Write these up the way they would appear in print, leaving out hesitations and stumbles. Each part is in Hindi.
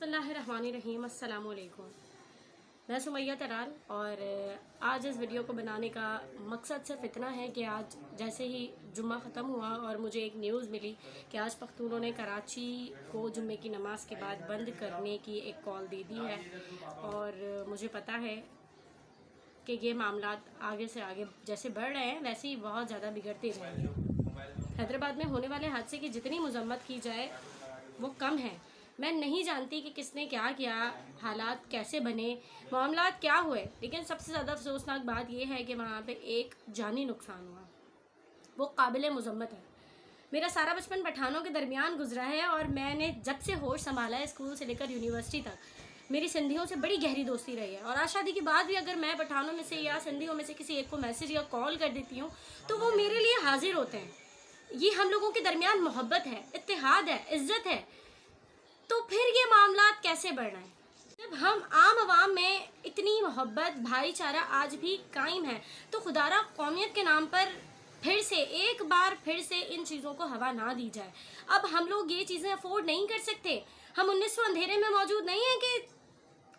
बिस्मिल्लाहिर्रहमानिर्रहीम अस्सलाम वालेकुम। मैं सुमैया तराल और आज इस वीडियो को बनाने का मकसद सिर्फ इतना है कि आज जैसे ही जुम्मा ख़त्म हुआ और मुझे एक न्यूज़ मिली कि आज पख्तूनों ने कराची को जुम्मे की नमाज के बाद बंद करने की एक कॉल दे दी है और मुझे पता है कि ये मामला आगे से आगे जैसे बढ़ रहे हैं वैसे ही बहुत ज़्यादा बिगड़ते जाएंगे। हैदराबाद में होने वाले हादसे की जितनी मजम्मत की जाए वो कम है। मैं नहीं जानती कि किसने क्या किया, हालात कैसे बने, मामलात क्या हुए, लेकिन सबसे ज़्यादा अफसोसनाक बात यह है कि वहाँ पे एक जानी नुकसान हुआ। वो काबिल मजम्मत है। मेरा सारा बचपन पठानों के दरमियान गुजरा है और मैंने जब से होश संभाला है स्कूल से लेकर यूनिवर्सिटी तक मेरी सिंधियों से बड़ी गहरी दोस्ती रही है। और आज शादी के बाद भी अगर मैं पठानों में से या सिंधियों में से किसी एक को मैसेज या कॉल कर देती हूँ तो वो मेरे लिए हाजिर होते हैं। ये हम लोगों के दरमियान मोहब्बत है, इत्तेहाद है, इज्जत है। तो फिर ये मामलात कैसे बढ़ रहे हैं जब हम आम आवाम में इतनी मोहब्बत भाईचारा आज भी कायम है। तो खुदारा कौमियत के नाम पर फिर से एक बार फिर से इन चीज़ों को हवा ना दी जाए। अब हम लोग ये चीज़ें अफोर्ड नहीं कर सकते। हम 1900 अंधेरे में मौजूद नहीं है कि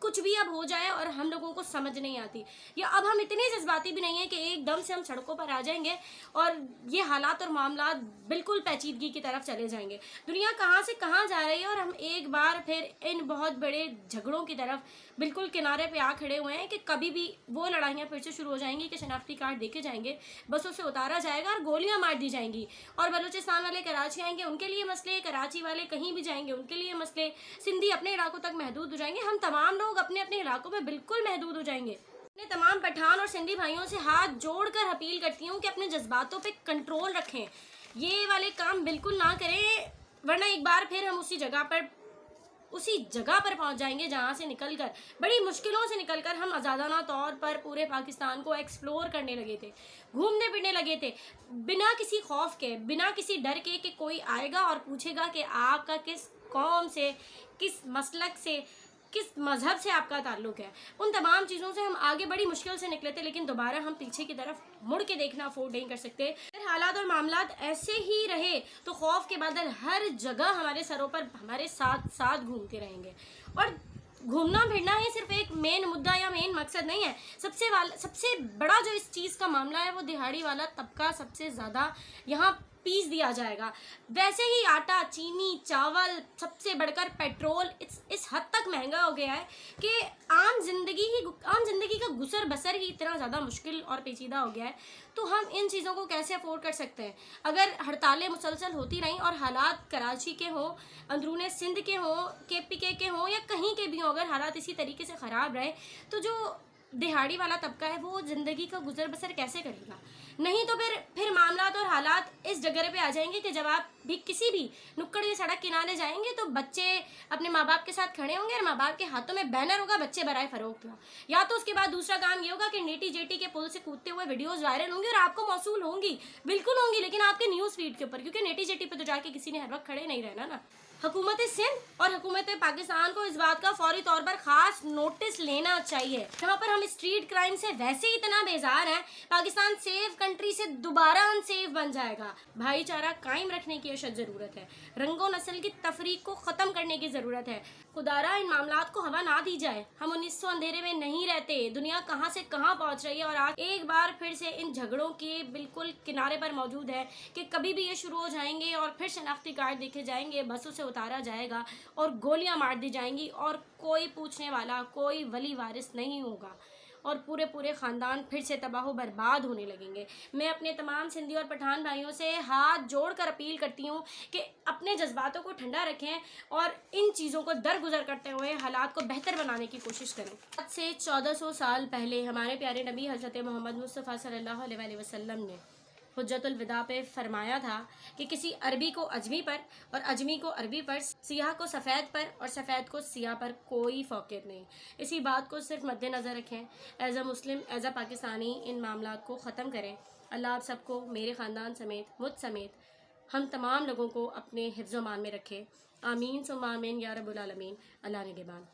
कुछ भी अब हो जाए और हम लोगों को समझ नहीं आती, या अब हम इतने जज्बाती भी नहीं है कि एकदम से हम सड़कों पर आ जाएंगे और ये हालात और मामलात बिल्कुल पेचीदगी की तरफ चले जाएंगे। दुनिया कहाँ से कहाँ जा रही है और हम एक बार फिर इन बहुत बड़े झगड़ों की तरफ बिल्कुल किनारे पे आ खड़े हुए हैं कि कभी भी वो लड़ाइयाँ फिर से शुरू हो जाएंगी कि शनाख्ती कार्ड देखे जाएंगे, बसों से उतारा जाएगा और गोलियाँ मार दी जाएंगी। और बलूचिस्तान वाले कराची आएंगे, उनके लिए मसले, कराची वाले कहीं भी जाएंगे उनके लिए मसले, सिंधी अपने इलाकों तक महदूद हो जाएंगे, हम तमाम लोग अपने अपने इलाकों में बिल्कुल महदूद हो जाएंगे। अपने तमाम पठान और सिंधी भाइयों से हाथ जोड़कर अपील करती हूँ कि अपने जज्बातों पे कंट्रोल रखें, ये वाले काम बिल्कुल ना करें, वरना एक बार फिर हम उसी जगह पर पहुंच जाएंगे जहां से निकलकर, बड़ी मुश्किलों से निकलकर हम आज़ादाना तौर पर पूरे पाकिस्तान को एक्सप्लोर करने लगे थे, घूमने फिरने लगे थे, बिना किसी खौफ के, बिना किसी डर के कि कोई आएगा और पूछेगा कि आपका किस कौम से, किस मसलक से, किस मज़हब से आपका ताल्लुक़ है। उन तमाम चीज़ों से हम आगे बड़ी मुश्किल से निकले थे, लेकिन दोबारा हम पीछे की तरफ मुड़ के देखना अफोर्ड नहीं कर सकते। अगर हालात और मामलात ऐसे ही रहे तो खौफ के बादल हर जगह हमारे सरों पर हमारे साथ साथ घूमते रहेंगे। और घूमना फिरना ये सिर्फ एक मेन मुद्दा या मेन मकसद नहीं है। सबसे बड़ा जो इस चीज़ का मामला है वो दिहाड़ी वाला तबका सबसे ज़्यादा यहाँ पीस दिया जाएगा। वैसे ही आटा, चीनी, चावल, सबसे बढ़कर पेट्रोल इस हद तक महंगा हो गया है कि आम जिंदगी का गुसर बसर ही इतना ज़्यादा मुश्किल और पेचीदा हो गया है। तो हम इन चीज़ों को कैसे अफोर्ड कर सकते हैं? अगर हड़तालें मुसलसल होती रहीं और हालात कराची के हों, अंदरूने सिंध के हों, KPK के हों या कहीं के भी हों, अगर हालात इसी तरीके से ख़राब रहे तो जो दिहाड़ी वाला तबका है वो ज़िंदगी का गुजर बसर कैसे करेगा? नहीं तो फिर मामलात और हालात इस जगह पे आ जाएंगे कि जब आप भी किसी भी नुक्कड़ या सड़क किनारे जाएंगे तो बच्चे अपने माँ बाप के साथ खड़े होंगे और माँ बाप के हाथों में बैनर होगा बच्चे बराए फरोख्त हुआ। या तो उसके बाद दूसरा काम ये होगा कि नेटी जेटी के पुल से कूदते हुए वीडियोस वायरल होंगी और आपको मौसूल होंगी, बिल्कुल होंगी, लेकिन आपके न्यूज़ फीड के ऊपर, क्योंकि नेटी जेटी पर तो जाके किसी ने हर वक्त खड़े नहीं रहना ना। हुकूमत सिंध और हुकूमत पाकिस्तान को इस बात का फौरी तौर पर खास नोटिस लेना चाहिए। जहाँ पर हम स्ट्रीट क्राइम से वैसे ही इतना बेजार हैं, पाकिस्तान सेफ कंट्री से दोबारा अनसेफ बन जाएगा। भाईचारा कायम रखने की अशद ज़रूरत है, रंगो नस्ल की तफरीक को ख़त्म करने की ज़रूरत है। खुदारा इन मामलात को हवा ना दी जाए। हम 1900 अंधेरे में नहीं रहते, दुनिया कहाँ से कहाँ पहुँच रही है और आज एक बार फिर से इन झगड़ों के बिल्कुल किनारे पर मौजूद है कि कभी भी ये शुरू हो जाएंगे और फिर शनाख्ती कार्ड देखे जाएंगे, बसों से उतारा जाएगा और गोलियां मार दी जाएंगी और कोई पूछने वाला, कोई वली वारिस नहीं होगा और पूरे ख़ानदान फिर से तबाह बर्बाद होने लगेंगे। मैं अपने तमाम सिंधी और पठान भाइयों से हाथ जोड़कर अपील करती हूँ कि अपने जज्बातों को ठंडा रखें और इन चीज़ों को दरगुजर करते हुए हालात को बेहतर बनाने की कोशिश करें। आज से 1400 साल पहले हमारे प्यारे नबी हज़रत मोहम्मद मुस्तफ़ा सल्लल्लाहु अलैहि वसल्लम ने हुज्जतुल विदा पे फरमाया था कि किसी अरबी को अजमी पर और अजमी को अरबी पर, सियाह को सफ़ेद पर और सफ़ेद को सियाह पर कोई फ़ौक़ियत नहीं। इसी बात को सिर्फ मद्देनज़र रखें। As a Muslim, as a Pakistani इन मामलात को ख़त्म करें। अल्लाह आप सबको, मेरे ख़ानदान समेत, मुझ समेत, हम तमाम लोगों को अपने हिफ्ज़-ओ-मान में रखे। आमीन सुम्मा आमीन या रब्बुल आलमीन। अल्लाह निगहबान।